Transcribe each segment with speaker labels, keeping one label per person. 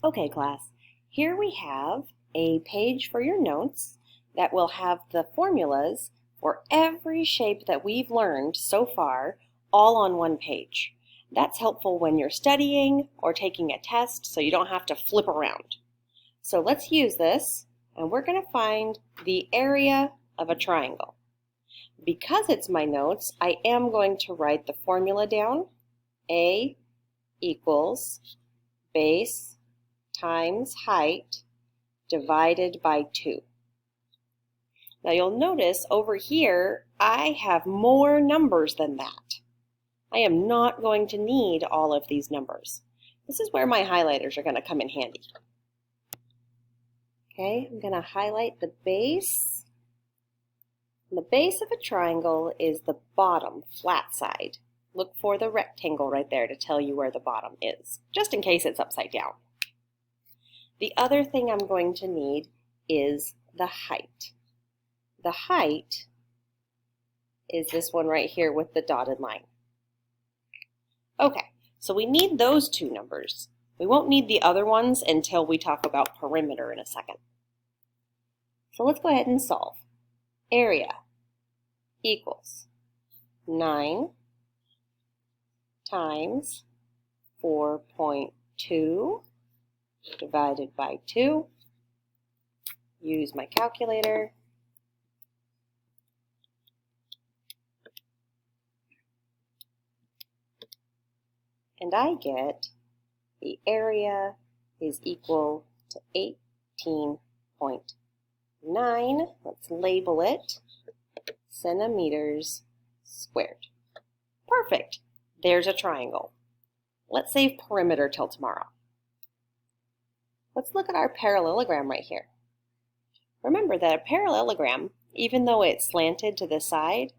Speaker 1: Okay, class, here we have a page for your notes that will have the formulas for every shape that we've learned so far all on one page. That's helpful when you're studying or taking a test so you don't have to flip around. So let's use this, and we're going to find the area of a triangle. Because it's my notes, I am going to write the formula down. A equals base times height divided by 2. Now you'll notice over here I have more numbers than that. I am not going to need all of these numbers. This is where my highlighters are going to come in handy. Okay, I'm going to highlight the base. The base of a triangle is the bottom, flat side. Look for the rectangle right there to tell you where the bottom is, just in case it's upside down. The other thing I'm going to need is the height. The height is this one right here with the dotted line. Okay, so we need those two numbers. We won't need the other ones until we talk about perimeter in a second. So let's go ahead and solve. Area equals 9 times 4.2 divided by 2. Use my calculator. And I get the area is equal to 18.9. Let's label it centimeters squared. Perfect. There's a triangle. Let's save perimeter till tomorrow. Let's look at our parallelogram right here. Remember that a parallelogram, even though it's slanted to the side,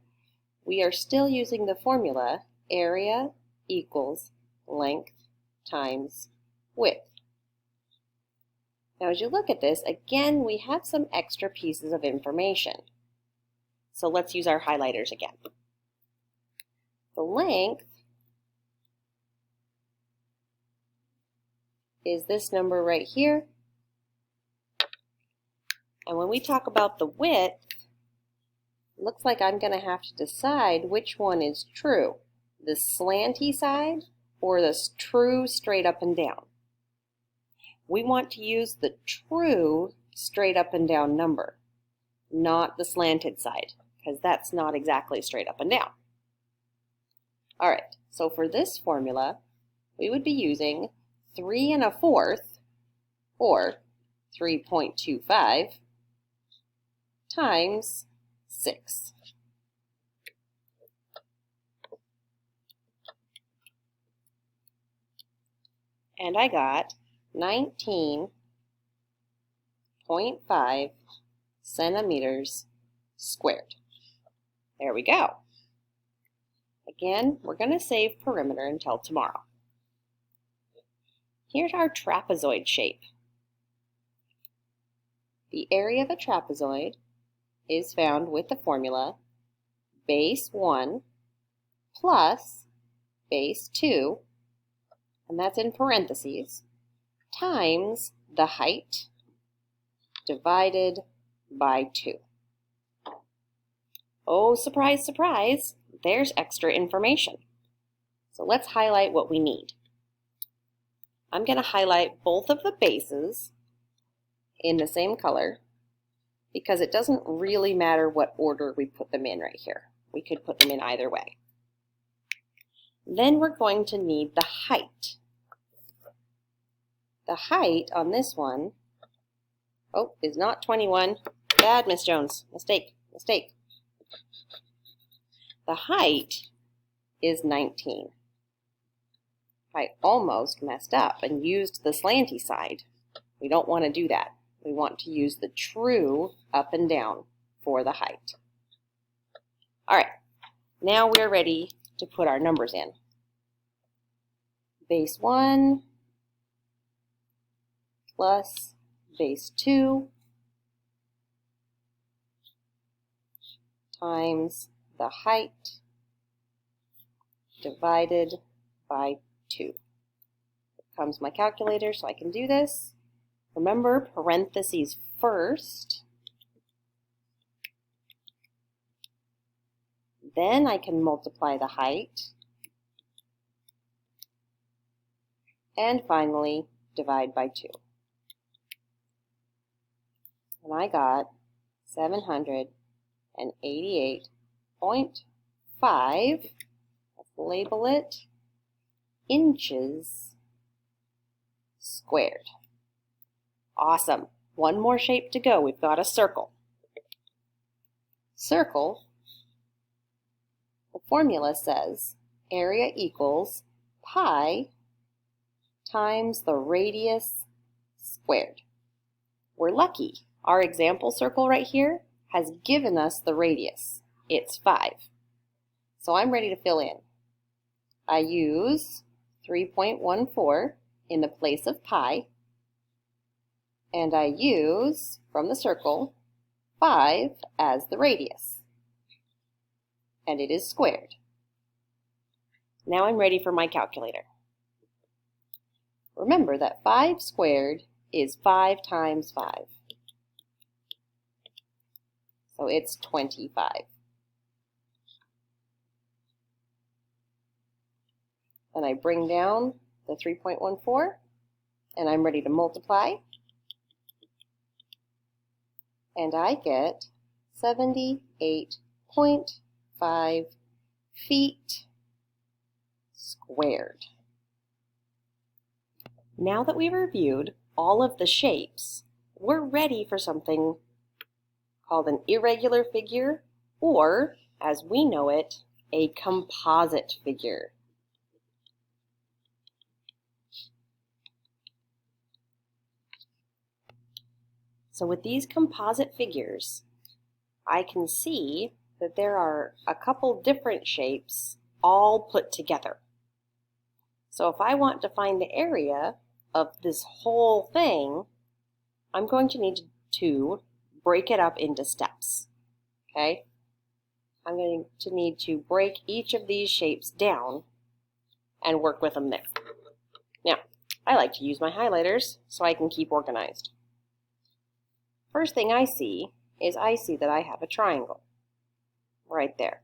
Speaker 1: we are still using the formula area equals length times width. Now as you look at this, again, we have some extra pieces of information. So let's use our highlighters again. The length is this number right here. And when we talk about the width, it looks like I'm going to have to decide which one is true, the slanty side or the true straight up and down. We want to use the true straight up and down number, not the slanted side, because that's not exactly straight up and down. All right, so for this formula, we would be using 3 1/4, or 3.25, times 6. And I got 19.5 centimeters squared. There we go. Again, we're going to save perimeter until tomorrow. Here's our trapezoid shape. The area of a trapezoid is found with the formula base 1 plus base 2, and that's in parentheses, times the height divided by 2. Oh, surprise, surprise, there's extra information. So let's highlight what we need. I'm going to highlight both of the bases in the same color because it doesn't really matter what order we put them in right here. We could put them in either way. Then we're going to need the height. The height on this one, is not 21. Bad, Miss Jones. Mistake. The height is 19. I almost messed up and used the slanty side. We don't want to do that. We want to use the true up and down for the height. All right, now we're ready to put our numbers in. Base 1 plus base 2 times the height divided by 2. comes my calculator so I can do this. Remember, parentheses first. Then I can multiply the height. And finally, divide by 2. And I got 788.5, let's label it, inches squared. Awesome. One more shape to go. We've got a circle. Circle, the formula says area equals pi times the radius squared. We're lucky. Our example circle right here has given us the radius. It's 5. So I'm ready to fill in. I use 3.14 in the place of pi, and I use, from the circle, 5 as the radius. And it is squared. Now I'm ready for my calculator. Remember that 5 squared is 5 times 5. So it's 25. And I bring down the 3.14, and I'm ready to multiply. And I get 78.5 feet squared. Now that we've reviewed all of the shapes, we're ready for something called an irregular figure, or, as we know it, a composite figure. So with these composite figures, I can see that there are a couple different shapes all put together. So if I want to find the area of this whole thing, I'm going to need to break it up into steps. Okay? I'm going to need to break each of these shapes down and work with them there. Now, I like to use my highlighters so I can keep organized. First thing I see is I see that I have a triangle right there.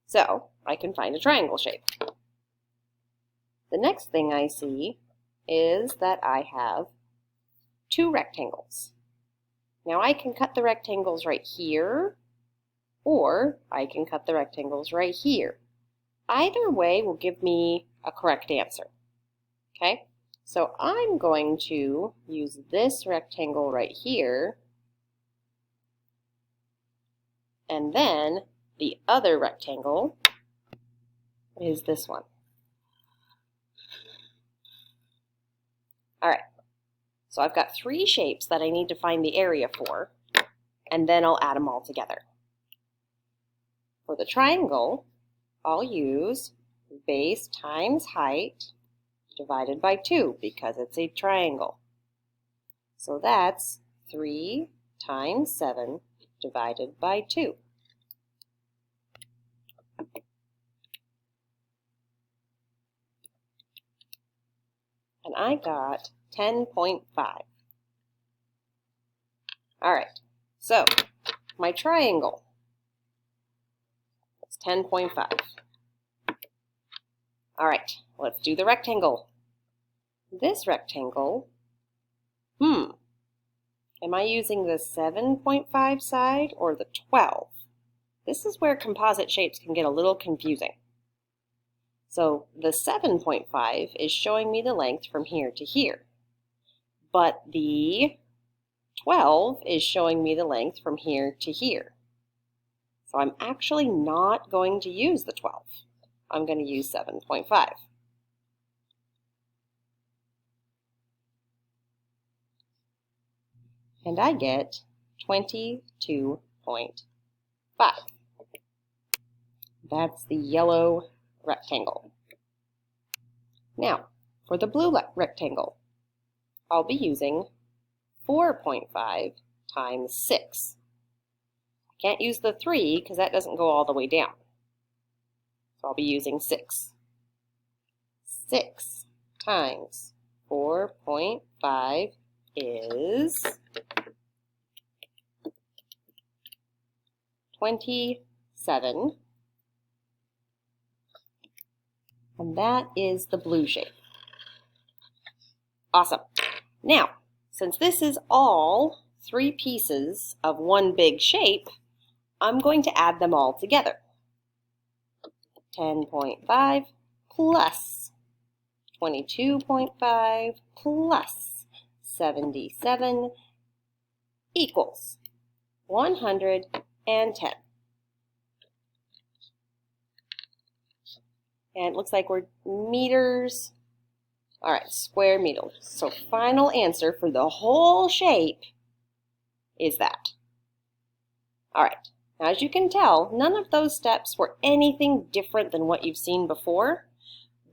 Speaker 1: So I can find a triangle shape. The next thing I see is that I have 2 rectangles. Now I can cut the rectangles right here, or I can cut the rectangles right here. Either way will give me a correct answer. Okay? So I'm going to use this rectangle right here, and then the other rectangle is this one. All right, so I've got 3 shapes that I need to find the area for, and then I'll add them all together. For the triangle, I'll use base times height divided by 2 because it's a triangle. So that's 3 times 7 divided by 2. And I got 10.5. All right, so my triangle, it's 10.5. All right, let's do the rectangle. This rectangle, am I using the 7.5 side or the 12? This is where composite shapes can get a little confusing. So the 7.5 is showing me the length from here to here, but the 12 is showing me the length from here to here. So I'm actually not going to use the 12. I'm going to use 7.5. And I get 22.5. That's the yellow rectangle. Now, for the blue rectangle, I'll be using 4.5 times 6. I can't use the 3 because that doesn't go all the way down. So I'll be using 6. 6 times 4.5 is 27. And that is the blue shape. Awesome. Now, since this is all 3 pieces of one big shape, I'm going to add them all together. 10.5 plus 22.5 plus 77 equals 110. And it looks like we're meters. All right, square meters. So final answer for the whole shape is that. All right, as you can tell, none of those steps were anything different than what you've seen before,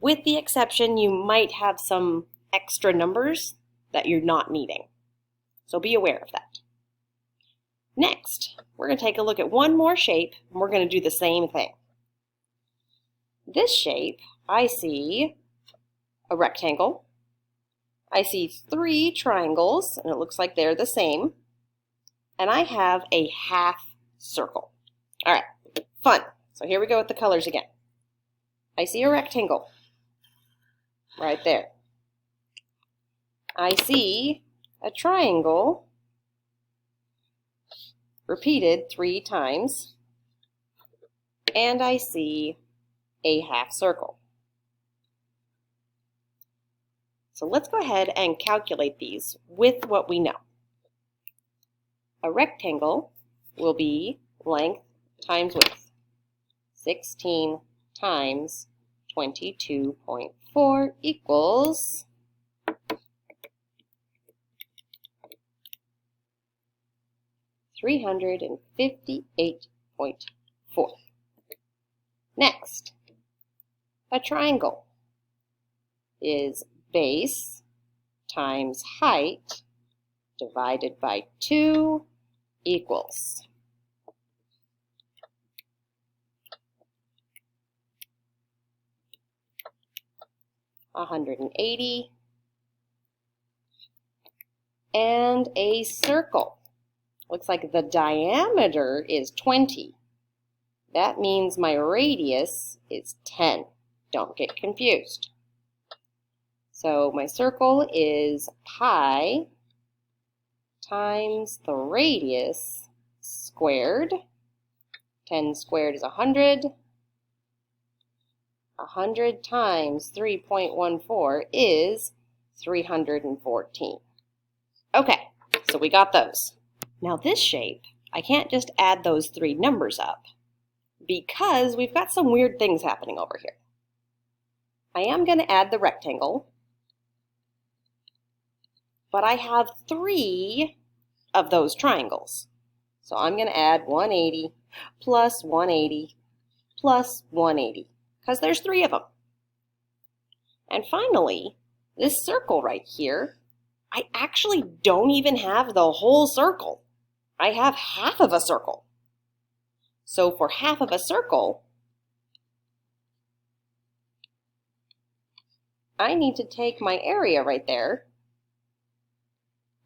Speaker 1: with the exception you might have some extra numbers that you're not needing. So be aware of that. Next, we're going to take a look at one more shape, and we're going to do the same thing. This shape, I see a rectangle. I see 3 triangles, and it looks like they're the same. And I have a half circle. All right, fun. So here we go with the colors again. I see a rectangle right there. I see a triangle repeated 3 times. And I see a half circle. So let's go ahead and calculate these with what we know. A rectangle will be length times width. 16 times 22.4 equals 358.4. Next, a triangle is base times height divided by 2 equals 180. And a circle. Looks like the diameter is 20. That means my radius is 10. Don't get confused. So my circle is pi times the radius squared. 10 squared is 100. 100 times 3.14 is 314. Okay, so we got those. Now this shape, I can't just add those 3 numbers up because we've got some weird things happening over here. I am going to add the rectangle, but I have 3 of those triangles. So I'm going to add 180 plus 180 plus 180 because there's 3 of them. And finally, this circle right here, I actually don't even have the whole circle. I have half of a circle. So for half of a circle, I need to take my area right there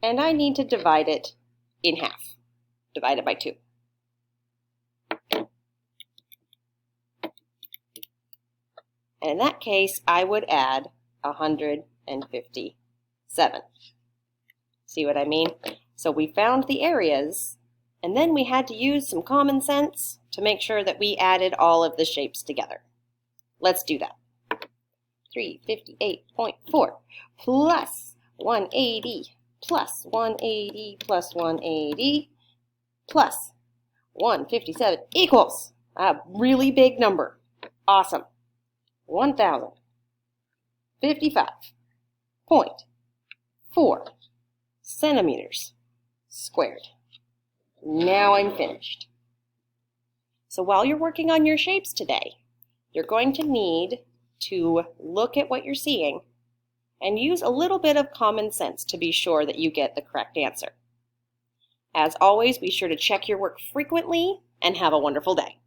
Speaker 1: and I need to divide it in half. Divide it by 2. And in that case, I would add 157. See what I mean? So we found the areas, and then we had to use some common sense to make sure that we added all of the shapes together. Let's do that. 358.4 plus 180 plus 180 plus 180 plus 157 equals a really big number. Awesome. 1,055.4 centimeters squared. Now I'm finished. So while you're working on your shapes today, you're going to need to look at what you're seeing and use a little bit of common sense to be sure that you get the correct answer. As always, be sure to check your work frequently and have a wonderful day.